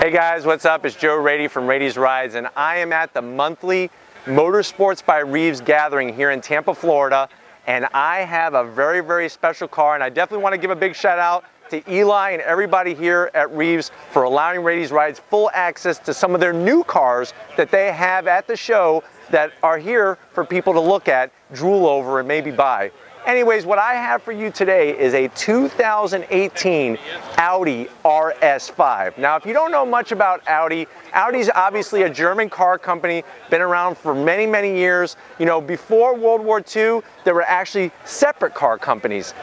Hey guys, what's up? It's Joe Raiti from Raiti's Rides, and I am at the monthly Motorsports by Reeves gathering here in Tampa, Florida, and I have a very, very special car, and I definitely want to give a big shout out to Eli and everybody here at Reeves for allowing Raiti's Rides full access to some of their new cars that they have at the show that are here for people to look at, drool over, and maybe buy. Anyways, what I have for you today is a 2018 Audi RS5. Now, if you don't know much about Audi, Audi's obviously a German car company, been around for many, many years. You know, before World War II, there were actually separate car companies.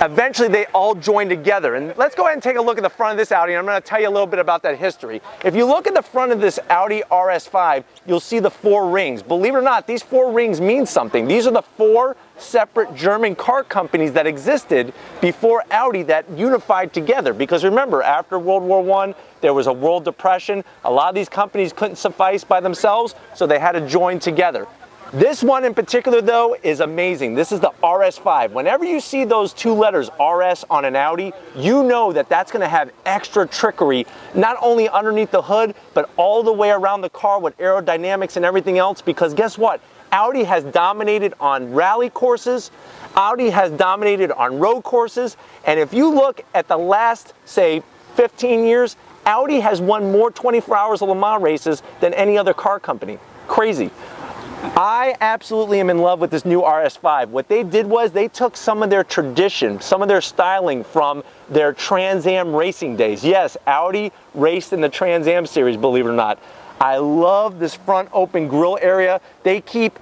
Eventually, they all joined together. And let's go ahead and take a look at the front of this Audi, and I'm going to tell you a little bit about that history. If you look at the front of this Audi RS5, you'll see the 4 rings. Believe it or not, these 4 rings mean something. These are the 4 separate German car companies that existed before Audi that unified together. Because remember, after World War I, there was a world depression. A lot of these companies couldn't suffice by themselves, so they had to join together. This one in particular, though, is amazing. This is the RS5. Whenever you see those 2 letters RS on an Audi, you know that that's going to have extra trickery, not only underneath the hood, but all the way around the car with aerodynamics and everything else. Because guess what? Audi has dominated on rally courses. Audi has dominated on road courses. And if you look at the last, say, 15 years, Audi has won more 24 Hours of Le Mans races than any other car company. Crazy. I absolutely am in love with this new RS5. What they did was they took some of their tradition, some of their styling from their Trans Am racing days. Yes, Audi raced in the Trans Am series, believe it or not. I love this front open grille area. They keep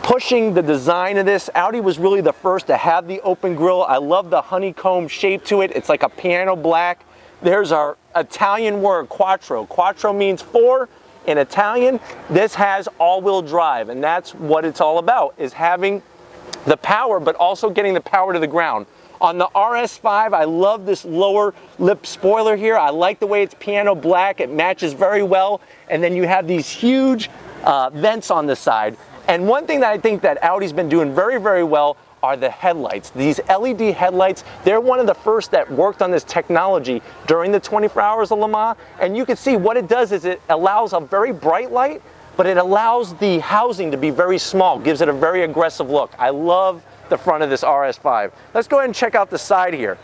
pushing the design of this. Audi was really the first to have the open grille. I love the honeycomb shape to it. It's like a piano black. There's our Italian word, Quattro. Quattro means 4 in Italian. This has all-wheel drive, and that's what it's all about, is having the power, but also getting the power to the ground. On the RS5, I love this lower lip spoiler here. I like the way it's piano black. It matches very well. And then you have these huge vents on the side. And one thing that I think that Audi's been doing very, very well are the headlights. These LED headlights, they're one of the first that worked on this technology during the 24 Hours of Le Mans. And you can see what it does is it allows a very bright light, but it allows the housing to be very small, gives it a very aggressive look. I love the front of this RS5. Let's go ahead and check out the side here.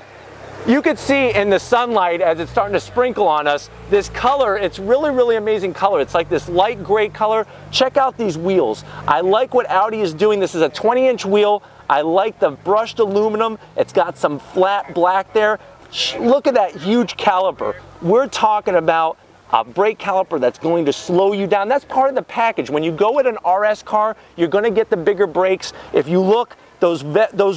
You could see in the sunlight as it's starting to sprinkle on us, this color, it's really, really amazing color. It's like this light gray color. Check out these wheels. I like what Audi is doing. This is a 20-inch wheel. I like the brushed aluminum. It's got some flat black there. Look at that huge caliper. We're talking about a brake caliper that's going to slow you down. That's part of the package. When you go with an RS car, you're going to get the bigger brakes. If you look, those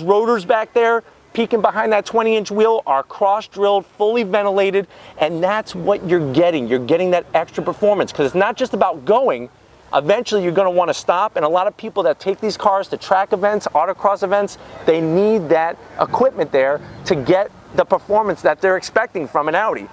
rotors back there, peeking behind that 20-inch wheel, are cross-drilled, fully ventilated, and that's what you're getting. You're getting that extra performance, because it's not just about going. Eventually, you're going to want to stop, and a lot of people that take these cars to track events, autocross events, they need that equipment there to get the performance that they're expecting from an Audi.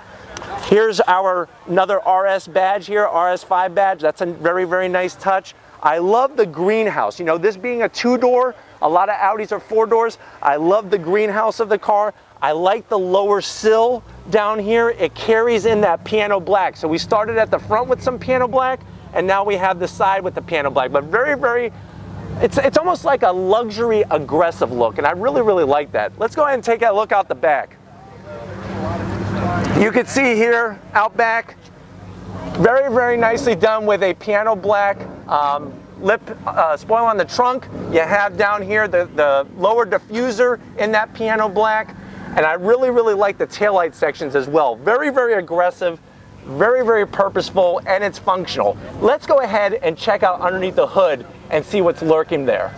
Here's our another RS badge here, RS5 badge. That's a very, very nice touch. I love the greenhouse. You know, this being a 2-door, a lot of Audis are 4 doors. I love the greenhouse of the car. I like the lower sill down here. It carries in that piano black. So we started at the front with some piano black, and now we have the side with the piano black. But very, very, it's almost like a luxury aggressive look, and I really, really like that. Let's go ahead and take a look out the back. You can see here out back, very, very nicely done with a piano black lip spoiler on the trunk. You have down here the lower diffuser in that piano black. And I really, really like the taillight sections as well. Very, very aggressive, very, very purposeful, and it's functional. Let's go ahead and check out underneath the hood and see what's lurking there.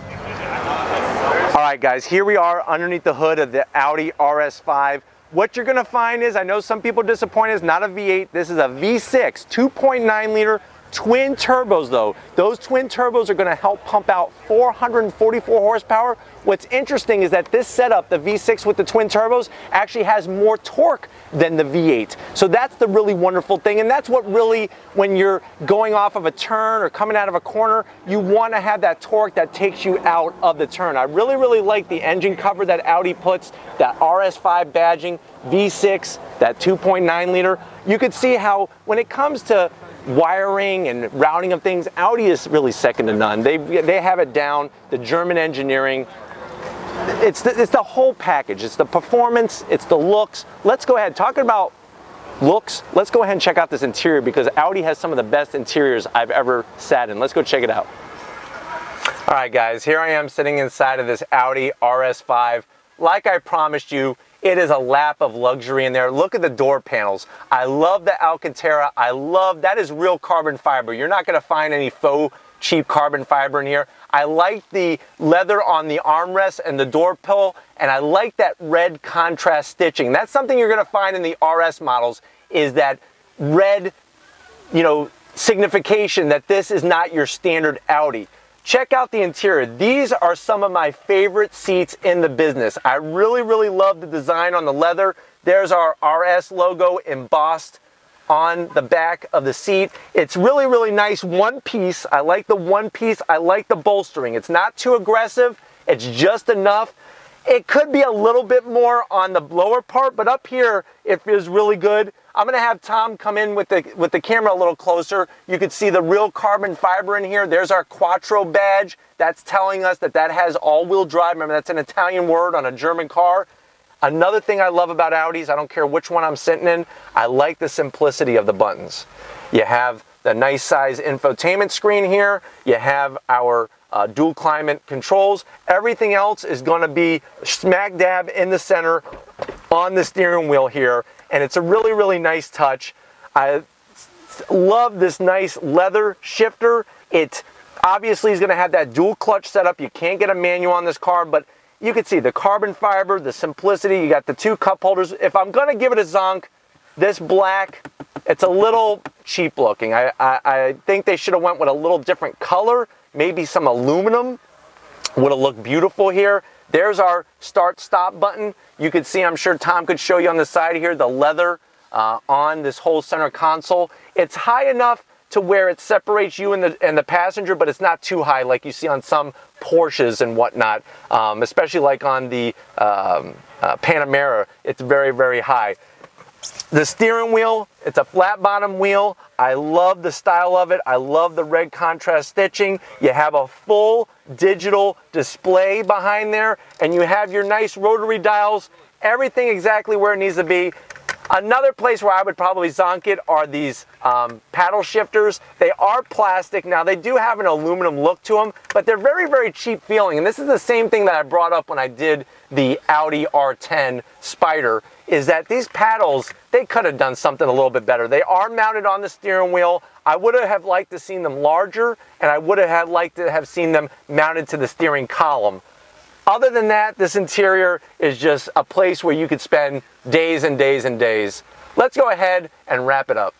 All right, guys, here we are underneath the hood of the Audi RS5. What you're gonna find is, I know some people are disappointed, it's not a V8, this is a V6, 2.9 liter twin turbos though. Those twin turbos are gonna help pump out 444 horsepower What's interesting is that this setup, the V6 with the twin turbos, actually has more torque than the V8. So that's the really wonderful thing, and that's what really, when you're going off of a turn or coming out of a corner, you want to have that torque that takes you out of the turn. I really, really like the engine cover that Audi puts, that RS5 badging, V6, that 2.9 liter. You could see how when it comes to wiring and routing of things, Audi is really second to none. They have it down, the German engineering. It's the whole package. It's the performance, it's the looks. Let's go ahead, talking about looks, let's go ahead and check out this interior, because Audi has some of the best interiors I've ever sat in. Let's go check it out. All right guys, here I am sitting inside of this Audi RS5. Like I promised you, it is a lap of luxury in there. Look at the door panels. I love the Alcantara. That is real carbon fiber. You're not gonna find any faux cheap carbon fiber in here. I like the leather on the armrest and the door pull, and I like that red contrast stitching. That's something you're gonna find in the RS models, is that red, signification that this is not your standard Audi. Check out the interior. These are some of my favorite seats in the business. I really, really love the design on the leather. There's our RS logo embossed on the back of the seat. It's really, really nice one piece. I like the one piece. I like the bolstering. It's not too aggressive. It's just enough. It could be a little bit more on the lower part, but up here it feels really good. I'm gonna have Tom come in with the camera a little closer. You can see the real carbon fiber in here. There's our Quattro badge. That's telling us that has all-wheel drive. Remember, that's an Italian word on a German car. Another thing I love about Audis, I don't care which one I'm sitting in, I like the simplicity of the buttons. You have the nice size infotainment screen here. You have our dual climate controls. Everything else is going to be smack dab in the center on the steering wheel here, and it's a really, really nice touch. I love this nice leather shifter. It obviously is going to have that dual clutch setup. You can't get a manual on this car, but you can see the carbon fiber, the simplicity. You got the two cup holders. If I'm going to give it a zonk, this black, it's a little cheap looking. I think they should have went with a little different color. Maybe some aluminum would have looked beautiful here. There's our start stop button. You can see, I'm sure Tom could show you on the side here, the leather on this whole center console. It's high enough to where it separates you and the passenger, but it's not too high like you see on some Porsches and whatnot, especially like on the Panamera. It's very, very high. The steering wheel, it's a flat bottom wheel. I love the style of it. I love the red contrast stitching. You have a full digital display behind there, and you have your nice rotary dials, everything exactly where it needs to be. Another place where I would probably zonk it are these paddle shifters. They are plastic. Now, they do have an aluminum look to them, but they're very, very cheap feeling. And this is the same thing that I brought up when I did the Audi R10 Spider, is that these paddles, they could have done something a little bit better. They are mounted on the steering wheel. I would have liked to seen them larger, and I would have liked to have seen them mounted to the steering column. Other than that, this interior is just a place where you could spend days and days and days. Let's go ahead and wrap it up.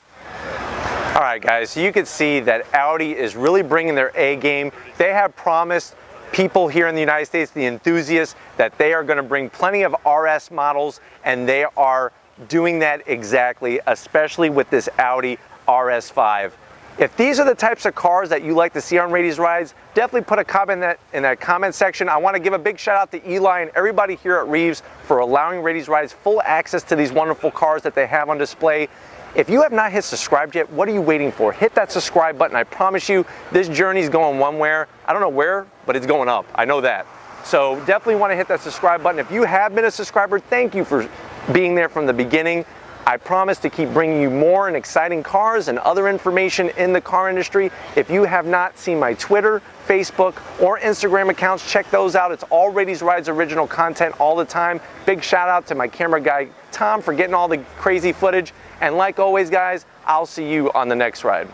All right, guys, so you can see that Audi is really bringing their A game. They have promised people here in the United States, the enthusiasts, that they are going to bring plenty of RS models, and they are doing that exactly, especially with this Audi RS5. If these are the types of cars that you like to see on Raity's Rides, definitely put a comment in that comment section. I want to give a big shout out to Eli and everybody here at Reeves for allowing Raity's Rides full access to these wonderful cars that they have on display. If you have not hit subscribe yet, what are you waiting for? Hit that subscribe button. I promise you, this journey is going one way. I don't know where, but it's going up. I know that. So definitely want to hit that subscribe button. If you have been a subscriber, thank you for being there from the beginning. I promise to keep bringing you more and exciting cars and other information in the car industry. If you have not seen my Twitter, Facebook, or Instagram accounts, check those out. It's all Raity's Rides original content all the time. Big shout out to my camera guy, Tom, for getting all the crazy footage. And like always, guys, I'll see you on the next ride.